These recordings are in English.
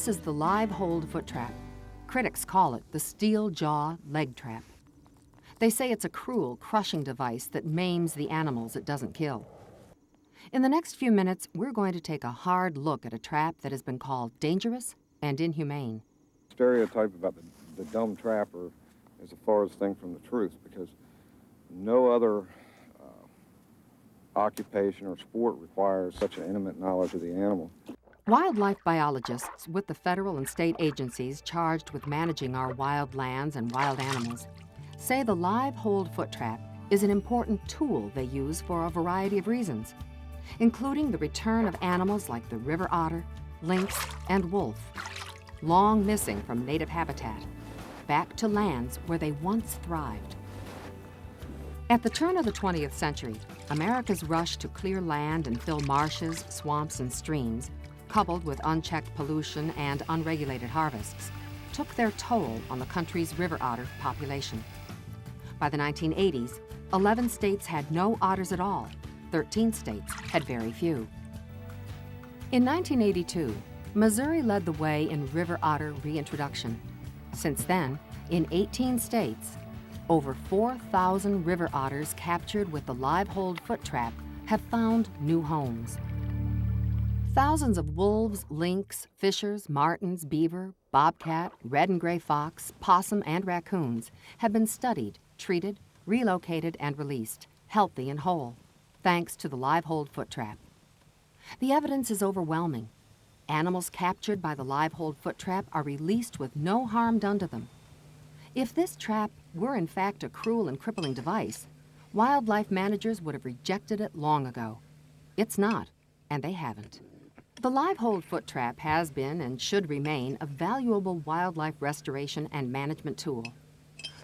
This is the live hold foot trap. Critics call it the steel jaw leg trap. They say it's a cruel, crushing device that maims the animals it doesn't kill. In the next few minutes, we're going to take a hard look at a trap that has been called dangerous and inhumane. Stereotype about the dumb trapper is the farthest thing from the truth, because no other occupation or sport requires such an intimate knowledge of the animal. Wildlife biologists with the federal and state agencies charged with managing our wild lands and wild animals say the live hold foot trap is an important tool they use for a variety of reasons, including the return of animals like the river otter, lynx, and wolf, long missing from native habitat, back to lands where they once thrived. At the turn of the 20th century, America's rush to clear land and fill marshes, swamps, and streams, coupled with unchecked pollution and unregulated harvests, took their toll on the country's river otter population. By the 1980s, 11 states had no otters at all. 13 states had very few. In 1982, Missouri led the way in river otter reintroduction. Since then, in 18 states, over 4,000 river otters captured with the live hold foot trap have found new homes. Thousands of wolves, lynx, fishers, martins, beaver, bobcat, red and gray fox, possum, and raccoons have been studied, treated, relocated, and released, healthy and whole, thanks to the live hold foot trap. The evidence is overwhelming. Animals captured by the live hold foot trap are released with no harm done to them. If this trap were in fact a cruel and crippling device, wildlife managers would have rejected it long ago. It's not, and they haven't. The live hold foot trap has been and should remain a valuable wildlife restoration and management tool.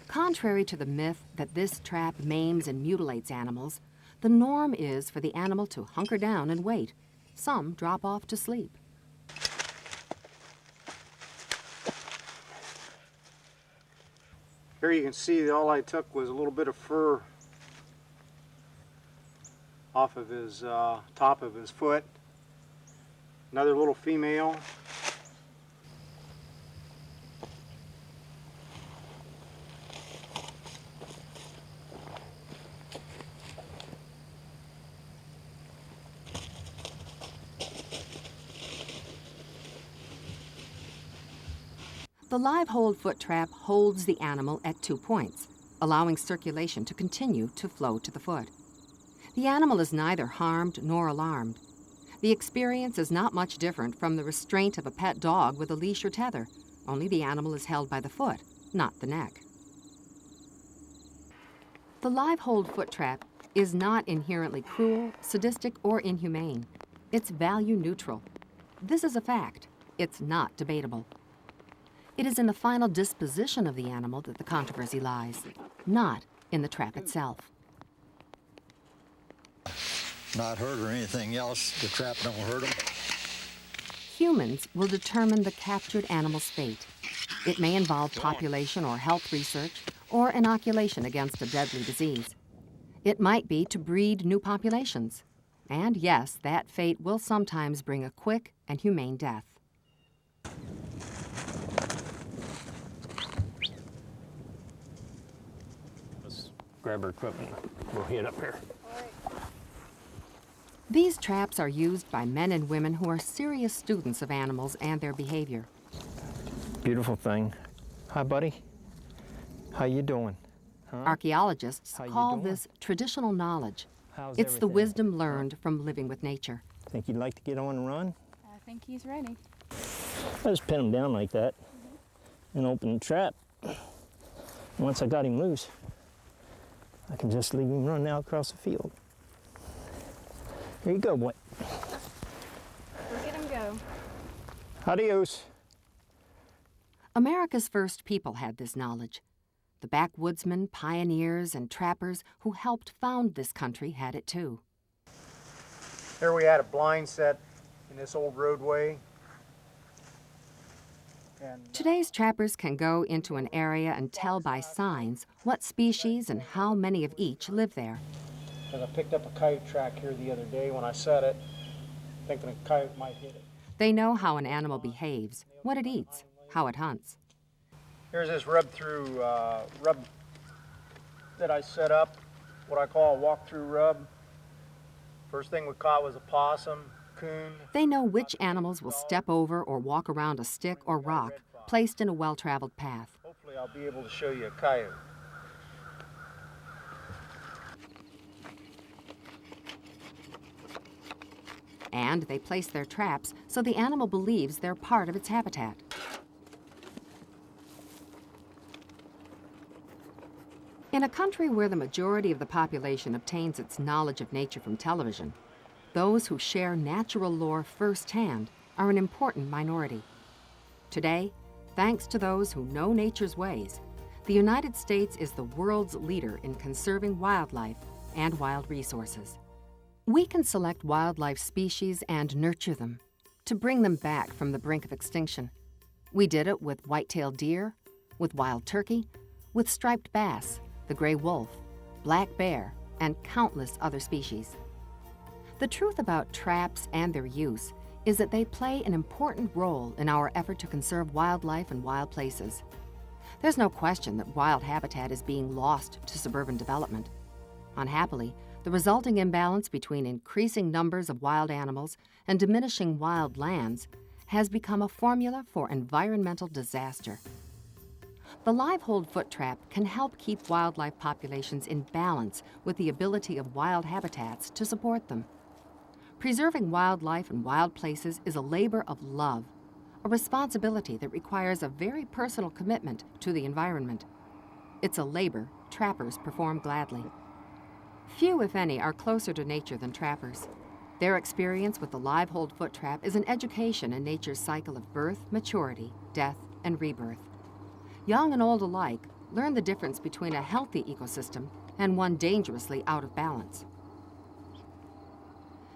Contrary to the myth that this trap maims and mutilates animals, the norm is for the animal to hunker down and wait. Some drop off to sleep. Here you can see that all I took was a little bit of fur off of his top of his foot. Another little female. The live hold foot trap holds the animal at 2 points, allowing circulation to continue to flow to the foot. The animal is neither harmed nor alarmed. The experience is not much different from the restraint of a pet dog with a leash or tether, only the animal is held by the foot, not the neck. The live hold foot trap is not inherently cruel, sadistic, or inhumane. It's value neutral. This is a fact. It's not debatable. It is in the final disposition of the animal that the controversy lies, not in the trap itself. Not hurt or anything else, the trap don't hurt them. Humans will determine the captured animal's fate. It may involve population or health research or inoculation against a deadly disease. It might be to breed new populations. And yes, that fate will sometimes bring a quick and humane death. Let's grab our equipment. We'll head up here. These traps are used by men and women who are serious students of animals and their behavior. Beautiful thing. Hi, buddy. How you doing? Huh? Archaeologists How you call doing? this traditional knowledge. How's It's the everything? wisdom learned from living with nature. Think you'd like to get on and run? I think he's ready. I just pin him down like that and open the trap. Once I got him loose, I can just leave him run out across the field. Here you go, boy. Look at him go. Adios. America's first people had this knowledge. The backwoodsmen, pioneers, and trappers who helped found this country had it too. Here we had a blind set in this old roadway. And Today's trappers can go into an area and tell by signs what species and how many of each live there. I picked up a coyote track here the other day when I set it, thinking a coyote might hit it. They know how an animal behaves, what it eats, how it hunts. Here's this rub that I set up, what I call a walk-through rub. First thing we caught was a possum, coon. They know which animals will step over or walk around a stick or rock placed in a well-traveled path. Hopefully I'll be able to show you a coyote. And they place their traps so the animal believes they're part of its habitat. In a country where the majority of the population obtains its knowledge of nature from television, those who share natural lore firsthand are an important minority. Today, thanks to those who know nature's ways, the United States is the world's leader in conserving wildlife and wild resources. We can select wildlife species and nurture them to bring them back from the brink of extinction. We did it with white-tailed deer, with wild turkey, with striped bass, the gray wolf, black bear, and countless other species. The truth about traps and their use is that they play an important role in our effort to conserve wildlife and wild places. There's no question that wild habitat is being lost to suburban development. Unhappily, the resulting imbalance between increasing numbers of wild animals and diminishing wild lands has become a formula for environmental disaster. The live hold foot trap can help keep wildlife populations in balance with the ability of wild habitats to support them. Preserving wildlife and wild places is a labor of love, a responsibility that requires a very personal commitment to the environment. It's a labor trappers perform gladly. Few, if any, are closer to nature than trappers. Their experience with the live hold foot trap is an education in nature's cycle of birth, maturity, death, and rebirth. Young and old alike learn the difference between a healthy ecosystem and one dangerously out of balance.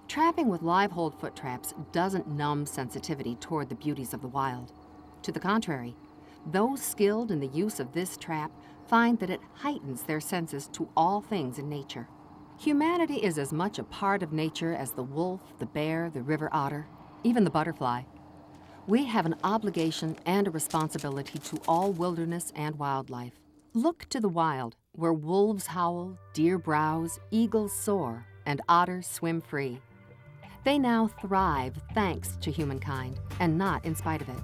Trapping with live hold foot traps doesn't numb sensitivity toward the beauties of the wild. To the contrary, those skilled in the use of this trap find that it heightens their senses to all things in nature. Humanity is as much a part of nature as the wolf, the bear, the river otter, even the butterfly. We have an obligation and a responsibility to all wilderness and wildlife. Look to the wild, where wolves howl, deer browse, eagles soar, and otters swim free. They now thrive thanks to humankind, and not in spite of it.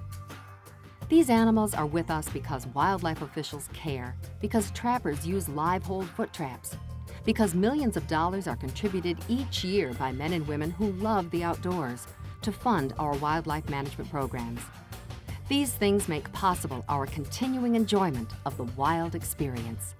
These animals are with us because wildlife officials care, because trappers use live hold foot traps, because millions of dollars are contributed each year by men and women who love the outdoors to fund our wildlife management programs. These things make possible our continuing enjoyment of the wild experience.